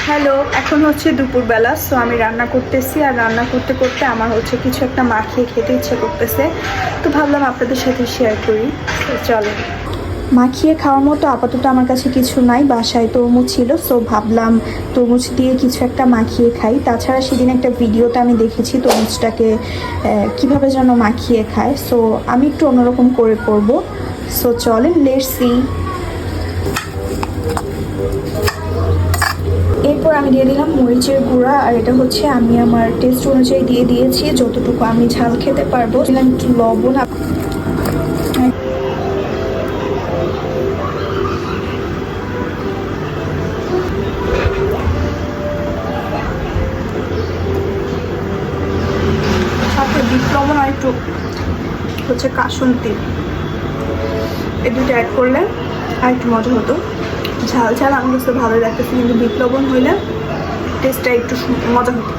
Hello, এখন হচ্ছে দুপুরবেলা। সো আমি রান্না করতেছি, আর রান্না করতে করতে আমার হচ্ছে কিছু একটা মাখিয়ে খেতে ইচ্ছে করতেছে। তো ভাবলাম আপনাদের সাথে শেয়ার করি। তো চলো, মাখিয়ে খাওয়ার মতো আপাতত আমার কাছে কিছু নাই, বাসায় তরমুজ ছিল। সো ভাবলাম তরমুজ দিয়ে কিছু একটা মাখিয়ে খাই। তাছাড়া সেদিন একটা ভিডিওতে আমি দেখেছি তরমুজটাকে কিভাবে যেন মাখিয়ে খায়। সো আমি একটু অন্যরকম করে করব। সো চলেন, লেটস সি। এরপর আমি দিয়ে দিলাম মরিচের গুঁড়া, আর এটা হচ্ছে আমি আমার টেস্ট অনুযায়ী দিয়ে দিয়েছি, যতটুকু আমি ঝাল খেতে পারবো। দিলাম একটু লবণ। সাথে বিট লবণ আর একটু হচ্ছে কাসুন্দি, এই দুটো অ্যাড করলে আর একটু মজা হতো। ঝাল ঝাল আমার কাছে ভালো লাগতেছে, কিন্তু বিট লবণ হইলে টেস্টটা একটু মজা হতো।